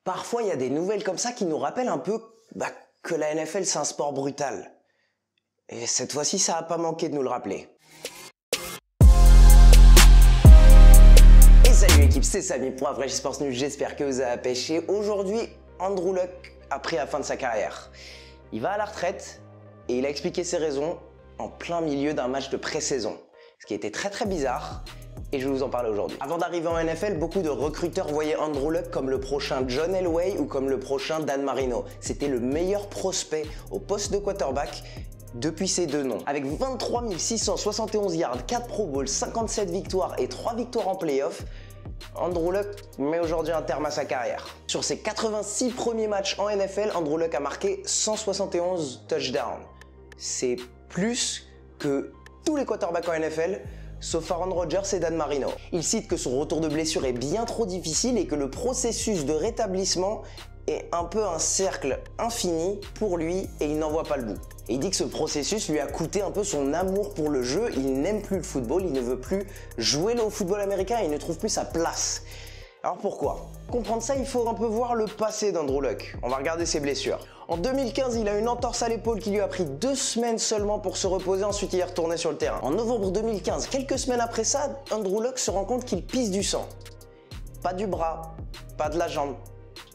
Parfois, il y a des nouvelles comme ça qui nous rappellent un peu que la NFL, c'est un sport brutal. Et cette fois-ci, ça n'a pas manqué de nous le rappeler. Et salut l'équipe, c'est Samy pour un Fresh Sports News, j'espère que vous avez pêché. Aujourd'hui, Andrew Luck a pris la fin de sa carrière. Il va à la retraite et il a expliqué ses raisons en plein milieu d'un match de pré-saison. Ce qui était très bizarre. Et je vais vous en parler aujourd'hui. Avant d'arriver en NFL, beaucoup de recruteurs voyaient Andrew Luck comme le prochain John Elway ou comme le prochain Dan Marino. C'était le meilleur prospect au poste de quarterback depuis ces deux noms. Avec 23 671 yards, 4 Pro Bowls, 57 victoires et 3 victoires en playoff, Andrew Luck met aujourd'hui un terme à sa carrière. Sur ses 86 premiers matchs en NFL, Andrew Luck a marqué 171 touchdowns. C'est plus que tous les quarterbacks en NFL, sauf Aaron Rodgers et Dan Marino. Il cite que son retour de blessure est bien trop difficile et que le processus de rétablissement est un peu un cercle infini pour lui et il n'en voit pas le bout. Et il dit que ce processus lui a coûté un peu son amour pour le jeu, il n'aime plus le football, il ne veut plus jouer au football américain et il ne trouve plus sa place. Alors pourquoi? Pour comprendre ça, il faut un peu voir le passé d'Andrew Luck. On va regarder ses blessures. En 2015, il a une entorse à l'épaule qui lui a pris 2 semaines seulement pour se reposer, ensuite il est retourné sur le terrain. En novembre 2015, quelques semaines après ça, Andrew Luck se rend compte qu'il pisse du sang. Pas du bras, pas de la jambe.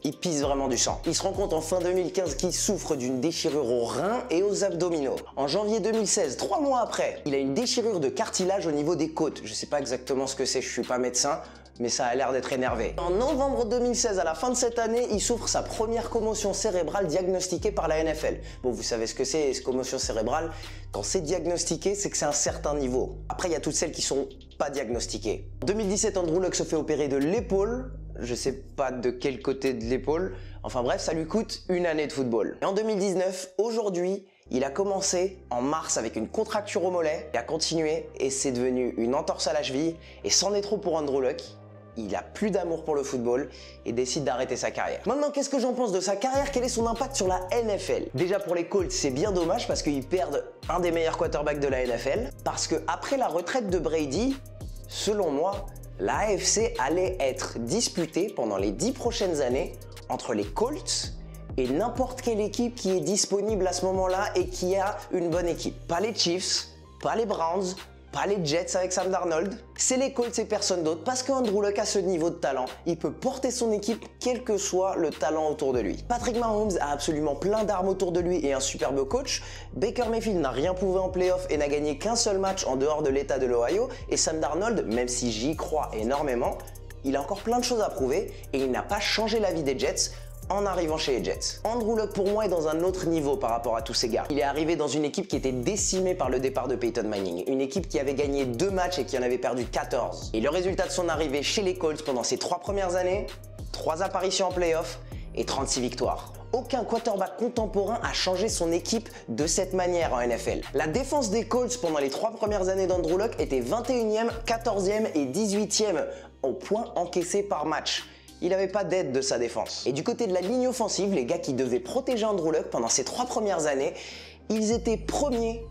Il pisse vraiment du sang. Il se rend compte en fin 2015 qu'il souffre d'une déchirure aux reins et aux abdominaux. En janvier 2016, 3 mois après, il a une déchirure de cartilage au niveau des côtes. Je sais pas exactement ce que c'est, je suis pas médecin, mais ça a l'air d'être énervé. En novembre 2016, à la fin de cette année, il souffre sa première commotion cérébrale diagnostiquée par la NFL. Bon, vous savez ce que c'est, commotion cérébrale. Quand c'est diagnostiqué, c'est que c'est un certain niveau. Après, il y a toutes celles qui sont pas diagnostiquées. En 2017, Andrew Luck se fait opérer de l'épaule. Je sais pas de quel côté de l'épaule. Enfin bref, ça lui coûte une année de football. Et en 2019, aujourd'hui, il a commencé en mars avec une contracture au mollet. Il a continué et c'est devenu une entorse à la cheville. Et c'en est trop pour Andrew Luck. Il a plus d'amour pour le football et décide d'arrêter sa carrière. Maintenant, qu'est-ce que j'en pense de sa carrière? Quel est son impact sur la NFL? Déjà pour les Colts, c'est bien dommage parce qu'ils perdent un des meilleurs quarterbacks de la NFL. Parce que après la retraite de Brady, selon moi, la AFC allait être disputée pendant les 10 prochaines années entre les Colts et n'importe quelle équipe qui est disponible à ce moment-là et qui a une bonne équipe. Pas les Chiefs, pas les Browns, pas les Jets avec Sam Darnold, c'est les Colts et personne d'autre parce qu'Andrew Luck a ce niveau de talent. Il peut porter son équipe quel que soit le talent autour de lui. Patrick Mahomes a absolument plein d'armes autour de lui et un superbe coach. Baker Mayfield n'a rien prouvé en playoff et n'a gagné qu'un seul match en dehors de l'état de l'Ohio. Et Sam Darnold, même si j'y crois énormément, il a encore plein de choses à prouver et il n'a pas changé la vie des Jets en arrivant chez les Jets. Andrew Luck pour moi est dans un autre niveau par rapport à tous ces gars. Il est arrivé dans une équipe qui était décimée par le départ de Peyton Manning. Une équipe qui avait gagné 2 matchs et qui en avait perdu 14. Et le résultat de son arrivée chez les Colts pendant ses 3 premières années, 3 apparitions en playoff et 36 victoires. Aucun quarterback contemporain a changé son équipe de cette manière en NFL. La défense des Colts pendant les 3 premières années d'Andrew Luck était 21e, 14e et 18e au point encaissé par match. Il n'avait pas d'aide de sa défense. Et du côté de la ligne offensive, les gars qui devaient protéger Andrew Luck pendant ces 3 premières années, ils étaient premiers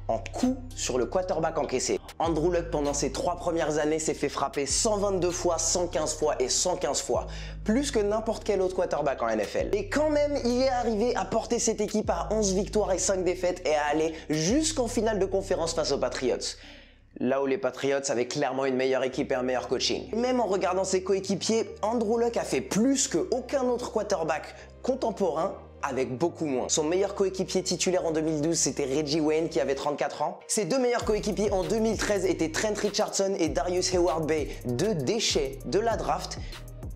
en coups sur le quarterback encaissé. Andrew Luck pendant ces 3 premières années s'est fait frapper 122 fois, 115 fois et 115 fois. Plus que n'importe quel autre quarterback en NFL. Et quand même, il est arrivé à porter cette équipe à 11 victoires et 5 défaites et à aller jusqu'en finale de conférence face aux Patriots. Là où les Patriots avaient clairement une meilleure équipe et un meilleur coaching. Même en regardant ses coéquipiers, Andrew Luck a fait plus qu'aucun autre quarterback contemporain avec beaucoup moins. Son meilleur coéquipier titulaire en 2012, c'était Reggie Wayne qui avait 34 ans. Ses 2 meilleurs coéquipiers en 2013 étaient Trent Richardson et Darius Heyward-Bey, 2 déchets de la draft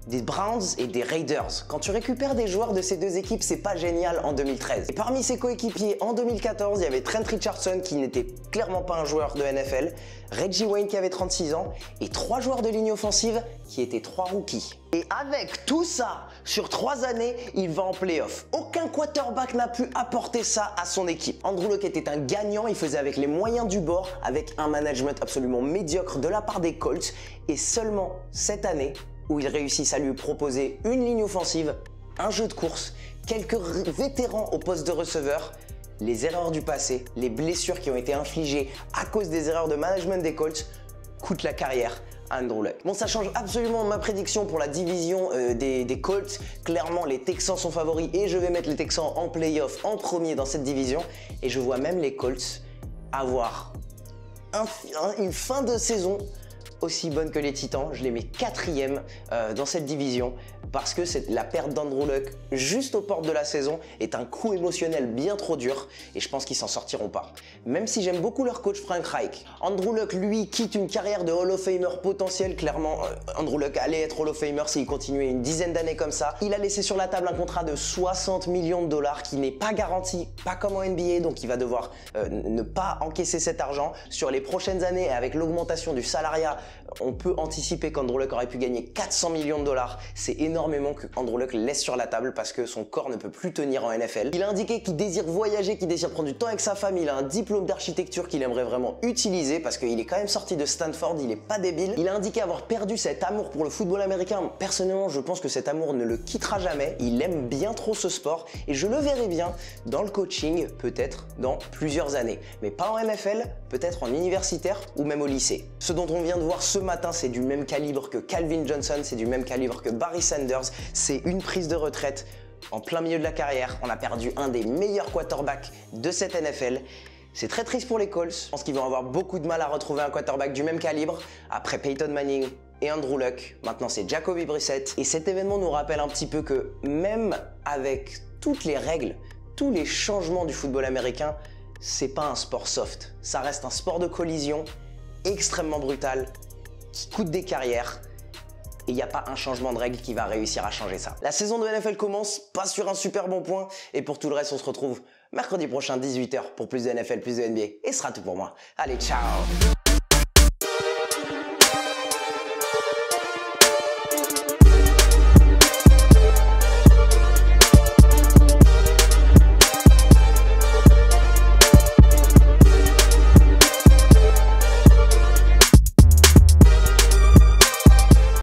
des Browns et des Raiders. Quand tu récupères des joueurs de ces 2 équipes, c'est pas génial en 2013. Et parmi ses coéquipiers en 2014, il y avait Trent Richardson qui n'était clairement pas un joueur de NFL, Reggie Wayne qui avait 36 ans et 3 joueurs de ligne offensive qui étaient 3 rookies. Et avec tout ça, sur 3 années, il va en playoff. Aucun quarterback n'a pu apporter ça à son équipe. Andrew Luck était un gagnant, il faisait avec les moyens du bord, avec un management absolument médiocre de la part des Colts et seulement cette année, où ils réussissent à lui proposer une ligne offensive, un jeu de course, quelques vétérans au poste de receveur, les erreurs du passé, les blessures qui ont été infligées à cause des erreurs de management des Colts coûtent la carrière Andrew Luck. Bon, ça change absolument ma prédiction pour la division des Colts. Clairement, les Texans sont favoris et je vais mettre les Texans en playoff en premier dans cette division. Et je vois même les Colts avoir une fin de saison aussi bonne que les Titans. Je les mets 4e dans cette division parce que la perte d'Andrew Luck juste aux portes de la saison est un coup émotionnel bien trop dur et je pense qu'ils s'en sortiront pas. Même si j'aime beaucoup leur coach Frank Reich, Andrew Luck lui quitte une carrière de Hall of Famer potentiel. Clairement, Andrew Luck allait être Hall of Famer s'il continuait une dizaine d'années comme ça. Il a laissé sur la table un contrat de 60 millions de dollars qui n'est pas garanti, pas comme en NBA, donc il va devoir ne pas encaisser cet argent sur les prochaines années. Et avec l'augmentation du salariat, on peut anticiper qu'Andrew Luck aurait pu gagner 400 millions de dollars. C'est énormément que Andrew Luck laisse sur la table parce que son corps ne peut plus tenir en NFL. Il a indiqué qu'il désire voyager, qu'il désire prendre du temps avec sa famille. Il a un diplôme d'architecture qu'il aimerait vraiment utiliser parce qu'il est quand même sorti de Stanford, il est pas débile. Il a indiqué avoir perdu cet amour pour le football américain. Personnellement, je pense que cet amour ne le quittera jamais. Il aime bien trop ce sport et je le verrai bien dans le coaching, peut-être dans plusieurs années. Mais pas en NFL, peut-être en universitaire ou même au lycée. Ce dont on vient de voir ce matin, c'est du même calibre que Calvin Johnson, c'est du même calibre que Barry Sanders. C'est une prise de retraite en plein milieu de la carrière. On a perdu un des meilleurs quarterbacks de cette NFL. C'est très triste pour les Colts. Je pense qu'ils vont avoir beaucoup de mal à retrouver un quarterback du même calibre après Peyton Manning et Andrew Luck. Maintenant, c'est Jacoby Brissett. Et cet événement nous rappelle un petit peu que même avec toutes les règles, tous les changements du football américain, c'est pas un sport soft. Ça reste un sport de collision extrêmement brutal qui coûte des carrières. Et il n'y a pas un changement de règle qui va réussir à changer ça. La saison de NFL commence, pas sur un super bon point. Et pour tout le reste, on se retrouve mercredi prochain, 18h, pour plus de NFL, plus de NBA. Et ce sera tout pour moi. Allez, ciao!